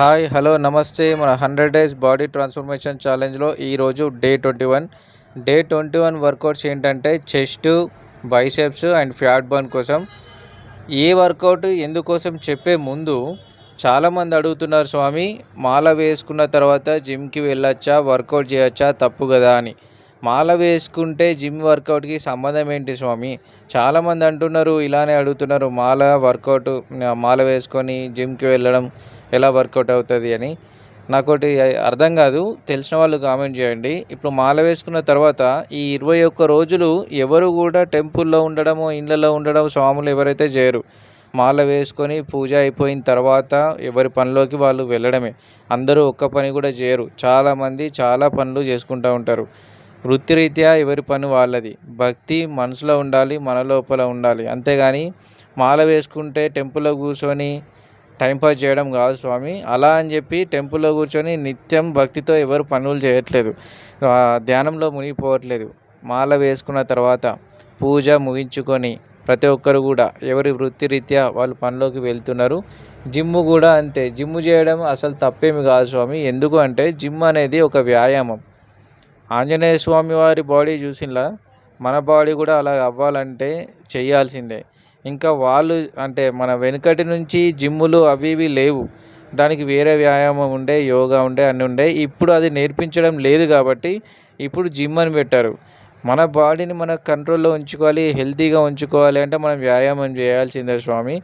Hi hello నమస్తే మన 100 days body transformation ఛాలెంజ్లో ఈరోజు డే 21 వర్కౌట్స్ ఏంటంటే chest, biceps and fat burn కోసం. ఏ వర్కౌట్ ఎందుకోసం చెప్పే ముందు చాలామంది అడుగుతున్నారు, స్వామి మాల వేసుకున్న తర్వాత జిమ్కి వెళ్ళొచ్చా, వర్కౌట్ చేయొచ్చా, తప్పు కదా అని. మాల వేసుకుంటే జిమ్ వర్కౌట్కి సంబంధం ఏంటి స్వామి? చాలామంది అంటున్నారు, ఇలానే అడుగుతున్నారు, మాల వేసుకొని జిమ్కి వెళ్ళడం ఎలా వర్కౌట్ అవుతుంది అని. నాకోటి అర్థం కాదు, తెలిసిన వాళ్ళు కామెంట్ చేయండి. ఇప్పుడు మాల వేసుకున్న తర్వాత ఈ 21 రోజులు ఎవరు కూడా టెంపుల్లో ఉండడము, ఇళ్ళలో ఉండడం స్వాములు ఎవరైతే చేయరు. మాల వేసుకొని పూజ అయిపోయిన తర్వాత ఎవరి పనిలోకి వాళ్ళు వెళ్ళడమే. అందరూ ఒక్క పని కూడా చేయరు. చాలామంది చాలా పనులు చేసుకుంటూ ఉంటారు. వృత్తిరీత్యా ఎవరి పని వాళ్ళది. భక్తి మనసులో ఉండాలి, మన లోపల ఉండాలి. అంతేగాని మాల వేసుకుంటే టెంపుల్లో కూర్చొని టైంపాస్ చేయడం కాదు స్వామి. అలా అని చెప్పి టెంపుల్లో కూర్చొని నిత్యం భక్తితో ఎవరు పనులు చేయట్లేదు, ధ్యానంలో మునిగిపోవట్లేదు. మాల వేసుకున్న తర్వాత పూజ ముగించుకొని ప్రతి ఒక్కరు కూడా ఎవరి వృత్తిరీత్యా వాళ్ళు పనిలోకి వెళ్తున్నారు. జిమ్ కూడా అంతే. జిమ్ చేయడం అసలు తప్పేమి కాదు స్వామి. ఎందుకు అంటే జిమ్ అనేది ఒక వ్యాయామం. ఆంజనేయ స్వామి వారి బాడీ చూసినలా మన బాడీ కూడా అలా అవ్వాలంటే చేయాల్సిందే. ఇంకా వాళ్ళు అంటే మన వెనుకటి నుంచి జిమ్ములు అవి ఇవి లేవు. దానికి వేరే వ్యాయామం ఉండే, యోగా ఉండే, అన్నీ ఉండే. ఇప్పుడు అది నేర్పించడం లేదు కాబట్టి ఇప్పుడు జిమ్ అని పెట్టారు. మన బాడీని మన కంట్రోల్లో ఉంచుకోవాలి, హెల్తీగా ఉంచుకోవాలి అంటే మనం వ్యాయామం చేయాల్సిందే స్వామి.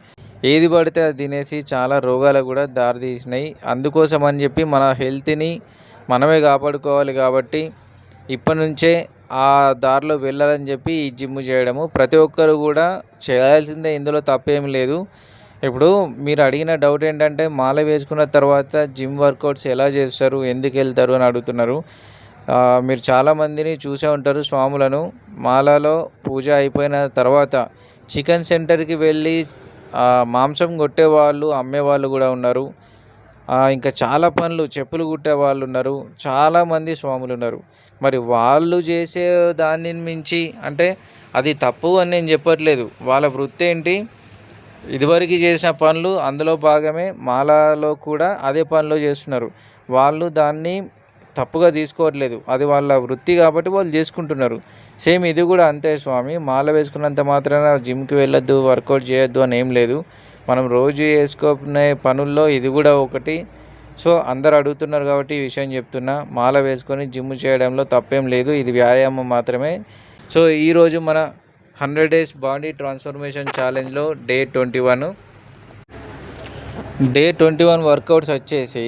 ఏది పడితే అది తినేసి చాలా రోగాలకు కూడా దారితీసినాయి. అందుకోసం అని చెప్పి మన హెల్త్ని మనమే కాపాడుకోవాలి. కాబట్టి ఇప్పటి నుంచే ఆ దారిలో వెళ్ళాలని చెప్పి ఈ జిమ్ చేయడము ప్రతి ఒక్కరు కూడా చేయాల్సిందే. ఇందులో తప్పేమి లేదు. ఇప్పుడు మీరు అడిగిన డౌట్ ఏంటంటే మాల వేసుకున్న తర్వాత జిమ్ వర్కౌట్స్ ఎలా చేస్తారు, ఎందుకు వెళ్తారు అని అడుగుతున్నారు. మీరు చాలామందిని చూసే ఉంటారు స్వాములను. మాలలో పూజ అయిపోయిన తర్వాత చికెన్ సెంటర్కి వెళ్ళి మాంసం కొట్టేవాళ్ళు, అమ్మేవాళ్ళు కూడా ఉన్నారు. ఇంకా చాలా పనులు, చెప్పులు కుట్టే వాళ్ళు ఉన్నారు, చాలామంది స్వాములు ఉన్నారు. మరి వాళ్ళు చేసే దాన్ని మించి అంటే అది తప్పు అని నేను చెప్పట్లేదు. వాళ్ళ వృత్తి ఏంటి, ఇదివరకు చేసిన పనులు అందులో భాగమే మాలలో కూడా అదే పనులు చేస్తున్నారు. వాళ్ళు దాన్ని తప్పుగా తీసుకోవట్లేదు. అది వాళ్ళ వృత్తి కాబట్టి వాళ్ళు చేసుకుంటున్నారు. సేమ్ ఇది కూడా అంతే స్వామి. మాల వేసుకున్నంత మాత్రాన జిమ్కి వెళ్ళొద్దు, వర్కౌట్ చేయొద్దు అని ఏం లేదు. మనం రోజు వేసుకునే పనుల్లో ఇది కూడా ఒకటి. సో అందరు అడుగుతున్నారు కాబట్టి ఈ విషయం చెప్తున్నా. మాల వేసుకొని జిమ్ చేయడంలో తప్పేం లేదు, ఇది వ్యాయామం మాత్రమే. సో ఈరోజు మన 100 డేస్ బాడీ ట్రాన్స్ఫర్మేషన్ ఛాలెంజ్లో డే 21 వర్కౌట్స్ వచ్చేసి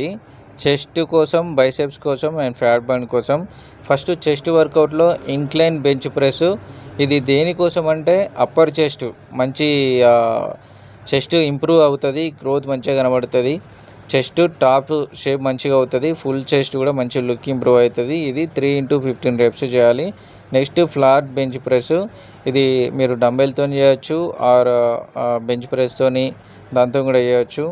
చెస్ట్ కోసం, బైసెప్స్ కోసం అండ్ ఫ్యాట్ బర్న్ కోసం. ఫస్ట్ చెస్ట్ వర్కౌట్లో ఇంక్లైన్ బెంచ్ ప్రెస్. ఇది దేనికోసం అంటే అప్పర్ చెస్ట్ మంచి చెస్ట్ ఇంప్రూవ్ అవుతుంది, గ్రోత్ మంచిగా కనబడుతుంది, చెస్ట్ టాప్ షేప్ మంచిగా అవుతుంది, ఫుల్ చెస్ట్ కూడా మంచి లుక్ ఇంప్రూవ్ అవుతుంది. ఇది 3x15 రెప్స్ చేయాలి. Next flat bench press. ఇది మీరు డంబెల్తో చేయొచ్చు ఆర్ బెంచ్ ప్రెస్తోని దాంతో కూడా చేయొచ్చు.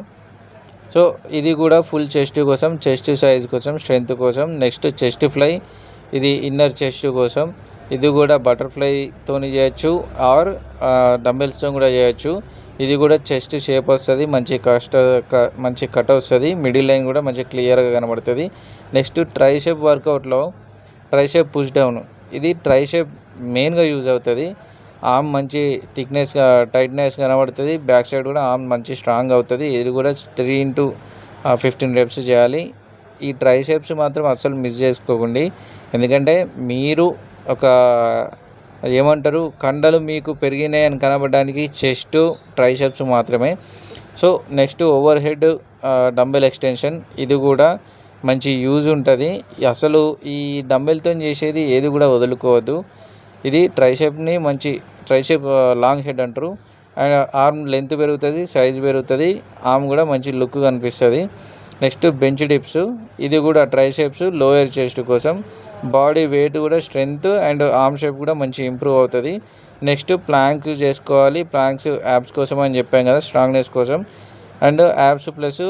సో ఇది కూడా ఫుల్ చెస్ట్ కోసం, చెస్ట్ సైజ్ కోసం, స్ట్రెంత్ కోసం. Next chest fly. ఇది ఇన్నర్ చెస్ట్ కోసం. ఇది కూడా బటర్ఫ్లైతో చేయొచ్చు ఆర్ డంబెల్స్తో కూడా చేయొచ్చు. ఇది కూడా చెస్ట్ షేప్ వస్తుంది, మంచి కట్ వస్తుంది, మిడిల్ లైన్ కూడా మంచి క్లియర్గా కనబడుతుంది. నెక్స్ట్ ట్రైసెప్ వర్కౌట్లో ట్రైసెప్ పుష్ డౌన్. ఇది ట్రైసెప్ మెయిన్గా యూజ్ అవుతుంది. ఆర్మ్ మంచి థిక్నెస్గా, టైట్నెస్ కనబడుతుంది. బ్యాక్ సైడ్ కూడా ఆర్మ్ మంచి స్ట్రాంగ్ అవుతుంది. ఇది కూడా 3x15 రెప్స్ చేయాలి. ఈ ట్రైసెప్స్ మాత్రం అస్సలు మిస్ చేసుకోకండి. ఎందుకంటే మీరు ఒక ఏమంటారు, కండలు మీకు పెరిగినాయి అని కనబడడానికి చెస్ట్, ట్రైసెప్స్ మాత్రమే. So next over head dumbbell extension. ఇది కూడా మంచి యూజ్ ఉంటుంది. అసలు ఈ డంబెల్తో చేసేది ఏది కూడా వదులుకోవద్దు. ఇది ట్రైసెప్ని ట్రైసెప్ లాంగ్ హెడ్ అంటారు. అండ్ ఆర్మ్ లెంత్ పెరుగుతుంది, సైజ్ పెరుగుతుంది, ఆర్మ్ కూడా మంచి లుక్ కనిపిస్తుంది. Next bench dips. ఇది కూడా ట్రైసెప్స్ లోయర్ చెస్ట్ కోసం. బాడీ వెయిట్ కూడా స్ట్రెంగ్త్ అండ్ ఆర్మ్ షేప్ కూడా మంచి ఇంప్రూవ్ అవుతుంది. నెక్స్ట్ ప్లాంక్ చేసుకోవాలి. ప్లాంక్స్ యాబ్స్ కోసం అని చెప్పాం కదా, స్ట్రాంగ్నెస్ కోసం. And abs plus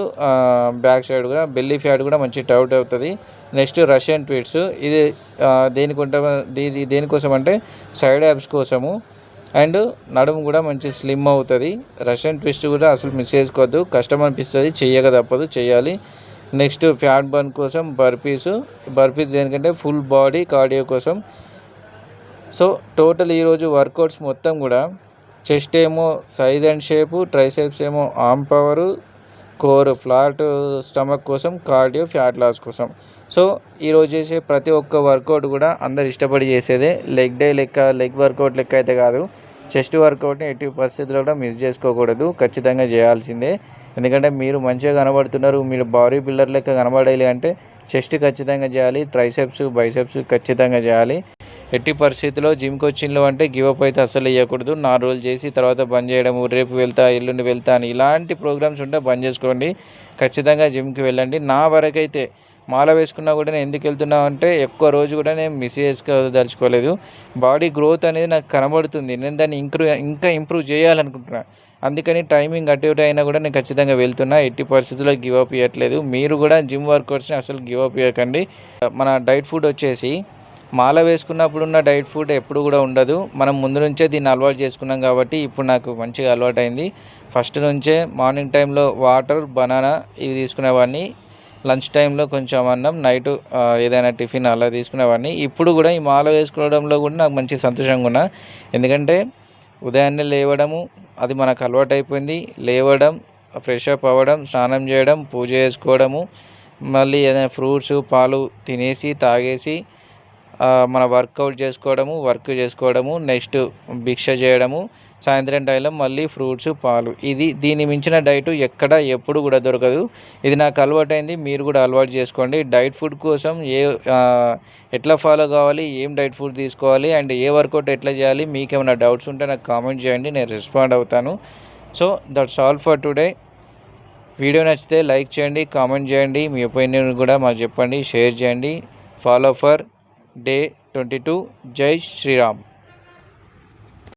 back side కూడా బెల్లీ ఫ్యాట్ కూడా మంచి టౌట్ అవుతుంది. Next Russian twists. ఇది దేనికోసం అంటే సైడ్ యాబ్స్ కోసము. అండ్ నడుము కూడా మంచి స్లిమ్ అవుతుంది. రష్యన్ ట్విస్ట్ కూడా అసలు మిస్ చేసుకోవద్దు. కష్టం అనిపిస్తుంది, చెయ్యక తప్పదు, చేయాలి. నెక్స్ట్ ఫ్యాట్ బర్న్ కోసం బర్పీస్ దేనికంటే ఫుల్ బాడీ కార్డియో కోసం. సో టోటల్ ఈరోజు వర్కౌట్స్ మొత్తం కూడా చెస్ట్ ఏమో సైజ్ అండ్ షేపు, ట్రైసెప్స్ ఏమో arm power, core flat stomach కోసం, కార్డియో ఫ్యాట్ లాస్ కోసం. సో ఈరోజు చేసే ప్రతి ఒక్క వర్కౌట్ కూడా అందరు ఇష్టపడి చేసేదే. లెగ్ వర్కౌట్ లెక్క అయితే కాదు. చెస్ట్ వర్కౌట్ని ఎట్టి పరిస్థితుల్లో కూడా మిస్ చేసుకోకూడదు, ఖచ్చితంగా చేయాల్సిందే. ఎందుకంటే మీరు మంచిగా కనబడుతున్నారు, మీరు బాడీ బిల్డర్ లెక్క కనబడాలి అంటే చెస్ట్ ఖచ్చితంగా చేయాలి, ట్రైసెప్స్ బైసెప్స్ ఖచ్చితంగా చేయాలి. ఎట్టి పరిస్థితుల్లో జిమ్కి వచ్చిండ్రు అంటే గివప్ అయితే అస్సలు ఇవ్వకూడదు. 4 రోజులు చేసి తర్వాత బంద్ చేయడము, రేపు వెళ్తా ఎల్లుండి వెళ్తా అని ఇలాంటి ప్రోగ్రామ్స్ ఉంటే బంద్ చేసుకోండి. ఖచ్చితంగా జిమ్కి వెళ్ళండి. నా వరకైతే మాల వేసుకున్నా కూడా నేను ఎందుకు వెళ్తున్నా అంటే ఎక్కువ రోజు కూడా నేను మిస్ చేసుకోదలుచుకోలేదు. బాడీ గ్రోత్ అనేది నాకు కనబడుతుంది, నేను దాన్ని ఇంకా ఇంప్రూవ్ చేయాలనుకుంటున్నాను. అందుకని టైమింగ్ అటు ఇటు అయినా కూడా నేను ఖచ్చితంగా వెళ్తున్నా. ఎట్టి పరిస్థితుల్లో గివప్ ఇవ్వట్లేదు. మీరు కూడా జిమ్ వర్కౌట్స్ని అసలు గివప్ ఇవ్వకండి. మన డైట్ ఫుడ్ వచ్చేసి మాల వేసుకున్నప్పుడు ఉన్న డైట్ ఫుడ్ ఎప్పుడు కూడా ఉండదు. మనం ముందు నుంచే దీన్ని అలవాటు చేసుకున్నాం కాబట్టి ఇప్పుడు నాకు మంచిగా అలవాటు అయింది. ఫస్ట్ నుంచే మార్నింగ్ టైంలో వాటర్, బనానా ఇవి తీసుకునేవాడిని. లంచ్ టైంలో కొంచెం అన్నం, నైట్ ఏదైనా టిఫిన్ అలా తీసుకునేవాడిని. ఇప్పుడు కూడా ఈ మాల వేసుకోవడంలో కూడా నాకు మంచి సంతోషంగా ఉన్నా. ఎందుకంటే ఉదయాన్నే లేవడము అది మనకు అలవాటు అయిపోయింది. లేవడం, ఫ్రెష్ అప్ అవ్వడం, స్నానం చేయడం, పూజ చేసుకోవడము, మళ్ళీ ఏదైనా ఫ్రూట్స్ పాలు తినేసి తాగేసి మన వర్క్ చేసుకోవడము, నెక్స్ట్ భిక్ష చేయడము, సాయంత్రం టైంలో మళ్ళీ ఫ్రూట్స్ పాలు. దీన్ని మించిన డైట్ ఎక్కడ ఎప్పుడు కూడా దొరకదు. ఇది నాకు అలవాటైంది, మీరు కూడా అలవాటు చేసుకోండి. డైట్ ఫుడ్ కోసం ఎట్లా ఫాలో కావాలి, ఏం డైట్ ఫుడ్ తీసుకోవాలి అండ్ ఏ వర్కౌట్ ఎట్లా చేయాలి, మీకేమైనా డౌట్స్ ఉంటే నాకు కామెంట్ చేయండి, నేను రెస్పాండ్ అవుతాను. So that's all for today. Video నచ్చితే లైక్ చేయండి, కామెంట్ చేయండి, మీ ఒపీనియన్ కూడా మాకు చెప్పండి, షేర్ చేయండి. Follow for Day 22. Jai Shri Ram.